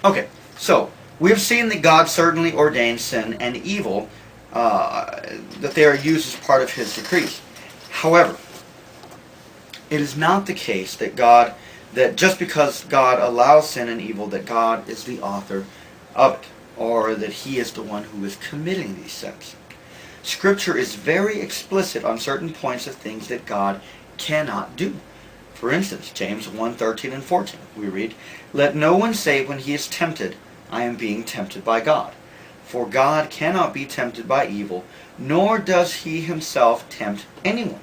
Okay, so we have seen that God certainly ordains sin and evil, that they are used as part of His decrees. However, it is not the case that just because God allows sin and evil, that God is the author of it, or that He is the one who is committing these sins. Scripture is very explicit on certain points of things that God cannot do. For instance, James 1:13 and 14, we read, "Let no one say when he is tempted, I am being tempted by God. For God cannot be tempted by evil, nor does He Himself tempt anyone.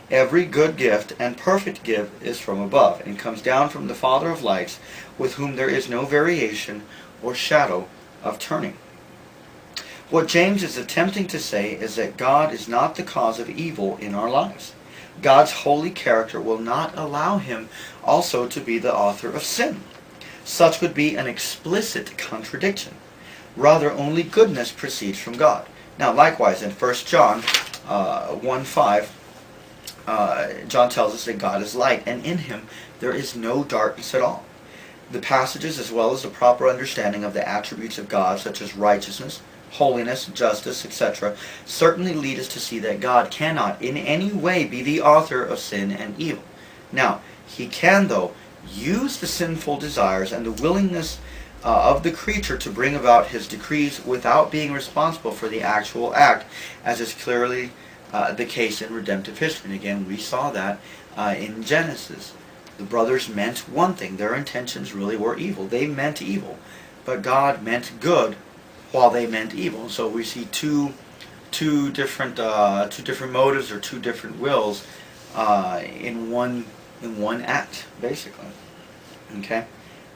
Every good gift and perfect gift is from above, and comes down from the Father of lights, with whom there is no variation or shadow of turning." What James is attempting to say is that God is not the cause of evil in our lives. God's holy character will not allow Him also to be the author of sin. Such would be an explicit contradiction. Rather, only goodness proceeds from God. Now, likewise, in 1 John 1:5, John tells us that God is light, and in Him there is no darkness at all. The passages, as well as the proper understanding of the attributes of God, such as righteousness, holiness, justice, etc., certainly lead us to see that God cannot in any way be the author of sin and evil. Now, He can, though, use the sinful desires and the willingness of the creature to bring about His decrees without being responsible for the actual act, as is clearly the case in redemptive history. And again, we saw that in Genesis. The brothers meant one thing. Their intentions really were evil. They meant evil. But God meant good while they meant evil. So we see two different motives, or two different wills in one act, basically. Okay.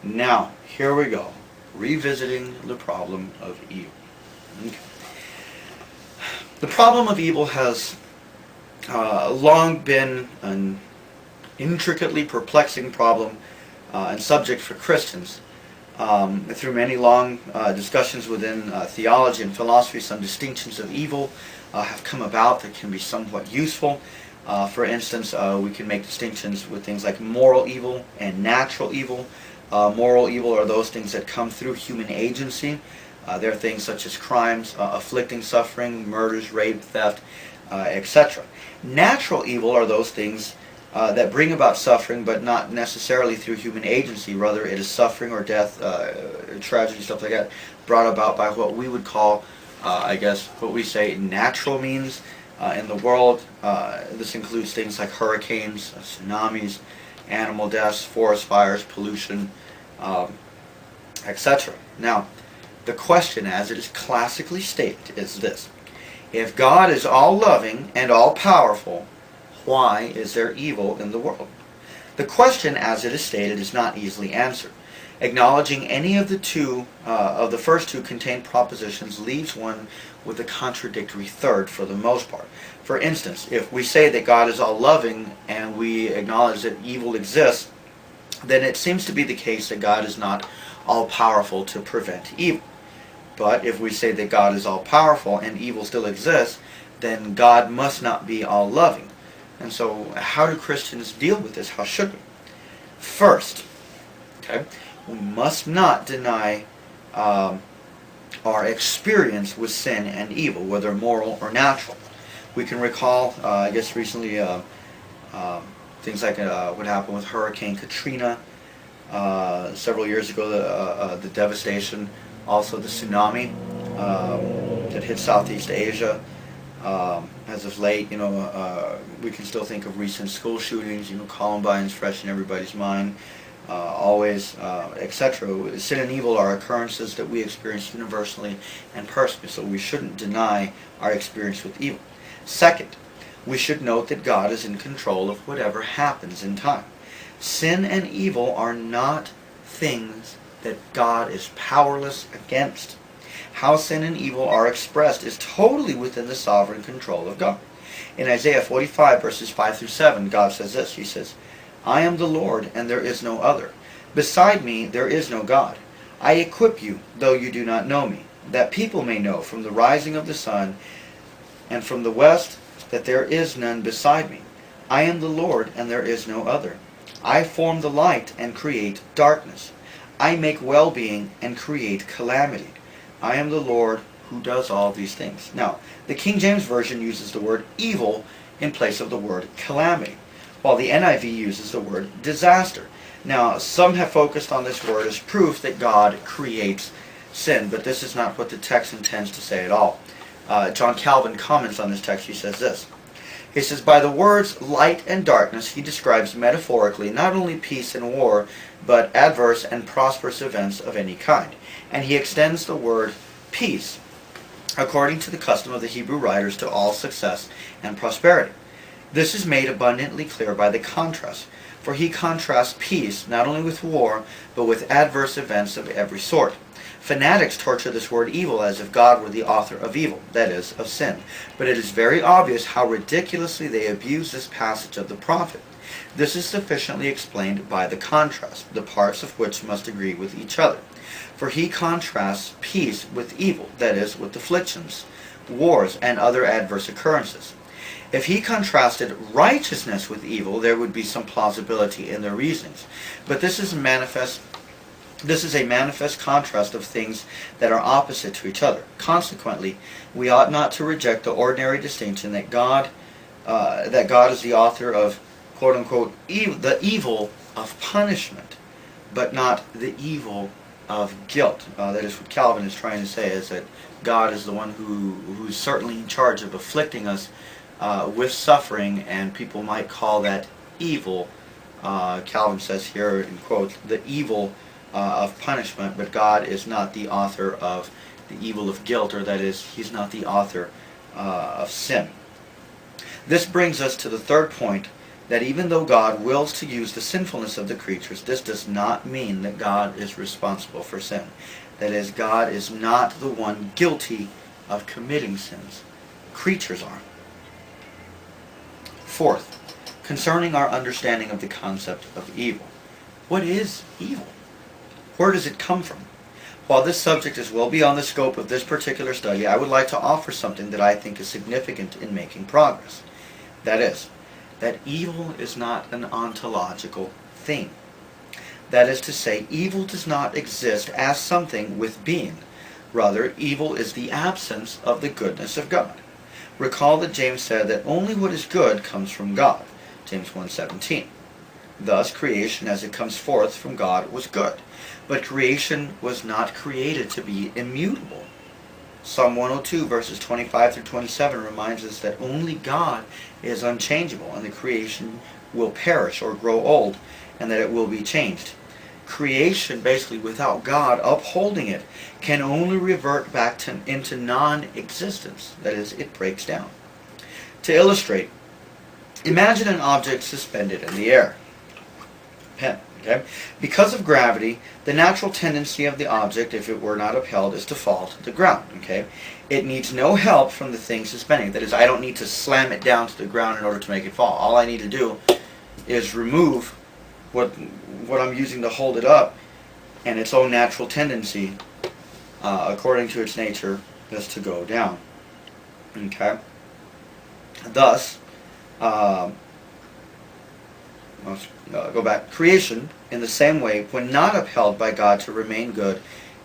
Now here we go, revisiting the problem of evil. Okay. The problem of evil has long been an intricately perplexing problem and subject for Christians. Through many long discussions within theology and philosophy, some distinctions of evil have come about that can be somewhat useful. For instance, we can make distinctions with things like moral evil and natural evil. Moral evil are those things that come through human agency. There are things such as crimes, afflicting suffering, murders, rape, theft, etc. Natural evil are those things that bring about suffering, but not necessarily through human agency. Rather, it is suffering or death, tragedy, stuff like that, brought about by what we would call, what we say natural means in the world. This includes things like hurricanes, tsunamis, animal deaths, forest fires, pollution, etc. Now, the question, as it is classically stated, is this: if God is all-loving and all-powerful, why is there evil in the world? The question, as it is stated, is not easily answered. Acknowledging any of the first two contained propositions leaves one with a contradictory third for the most part. For instance, if we say that God is all-loving and we acknowledge that evil exists, then it seems to be the case that God is not all-powerful to prevent evil. But if we say that God is all-powerful and evil still exists, then God must not be all-loving. And so, how do Christians deal with this? How should we? First, we must not deny our experience with sin and evil, whether moral or natural. We can recall, recently, things like what happened with Hurricane Katrina several years ago, the devastation, also the tsunami that hit Southeast Asia. As of late, we can still think of recent school shootings, Columbine's fresh in everybody's mind, always, etc. Sin and evil are occurrences that we experience universally and personally, so we shouldn't deny our experience with evil. Second, we should note that God is in control of whatever happens in time. Sin and evil are not things that God is powerless against. How sin and evil are expressed is totally within the sovereign control of God. In Isaiah 45, verses 5 through 7, God says this. He says, "I am the Lord, and there is no other. Beside me there is no God. I equip you, though you do not know me, that people may know from the rising of the sun and from the west that there is none beside me. I am the Lord, and there is no other. I form the light and create darkness. I make well-being and create calamity. I am the Lord who does all these things. Now, the King James Version uses the word evil in place of the word calamity, while the NIV uses the word disaster. Now, some have focused on this word as proof that God creates sin, but this is not what the text intends to say at all. John Calvin comments on this text. He says this. He says, by the words light and darkness, he describes metaphorically not only peace and war, but adverse and prosperous events of any kind. And he extends the word peace, according to the custom of the Hebrew writers, to all success and prosperity. This is made abundantly clear by the contrast, for he contrasts peace not only with war, but with adverse events of every sort. Fanatics torture this word evil as if God were the author of evil, that is, of sin. But it is very obvious how ridiculously they abuse this passage of the prophet. This is sufficiently explained by the contrast, the parts of which must agree with each other. For he contrasts peace with evil, that is, with afflictions, wars, and other adverse occurrences. If he contrasted righteousness with evil, there would be some plausibility in their reasonings. But this is a manifest contrast of things that are opposite to each other. Consequently, we ought not to reject the ordinary distinction that God is the author of, quote unquote, the evil of punishment, but not the evil of guilt. That is what Calvin is trying to say, is that God is the one who's certainly in charge of afflicting us with suffering, and people might call that evil. Calvin says here, in quote, the evil of punishment, but God is not the author of the evil of guilt, or that is, he's not the author of sin. This brings us to the third point, that even though God wills to use the sinfulness of the creatures, this does not mean that God is responsible for sin. That is, God is not the one guilty of committing sins. Creatures are. Fourth, concerning our understanding of the concept of evil. What is evil? Where does it come from? While this subject is well beyond the scope of this particular study, I would like to offer something that I think is significant in making progress. That is, that evil is not an ontological thing. That is to say, evil does not exist as something with being. Rather, evil is the absence of the goodness of God. Recall that James said that only what is good comes from God. James 1:17. Thus, creation as it comes forth from God was good. But creation was not created to be immutable. Psalm 102 verses 25 through 27 reminds us that only God is unchangeable, and the creation will perish or grow old, and that it will be changed. Creation, basically without God upholding it, can only revert back into non-existence. That is, it breaks down. To illustrate, imagine an object suspended in the air. Pen. Okay? Because of gravity, the natural tendency of the object, if it were not upheld, is to fall to the ground. Okay? It needs no help from the thing suspending. That is, I don't need to slam it down to the ground in order to make it fall. All I need to do is remove what I'm using to hold it up, and its own natural tendency, according to its nature, is to go down. Okay? Thus, let's go back. Creation, in the same way, when not upheld by God to remain good,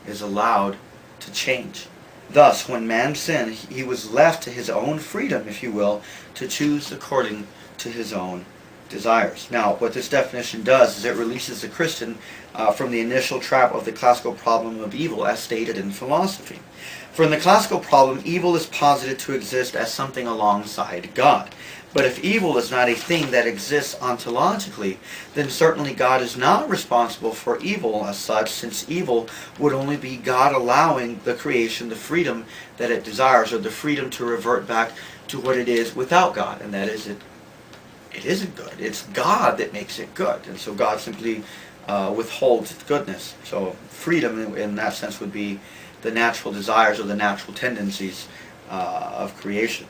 is allowed to change. Thus, when man sinned, he was left to his own freedom, if you will, to choose according to his own desires. Now, what this definition does is it releases the Christian from the initial trap of the classical problem of evil as stated in philosophy. For in the classical problem, evil is posited to exist as something alongside God. But if evil is not a thing that exists ontologically, then certainly God is not responsible for evil as such, since evil would only be God allowing the creation the freedom that it desires, or the freedom to revert back to what it is without God, and that is it isn't good. It's God that makes it good, and so God simply withholds its goodness. So freedom in that sense would be the natural desires or the natural tendencies of creation.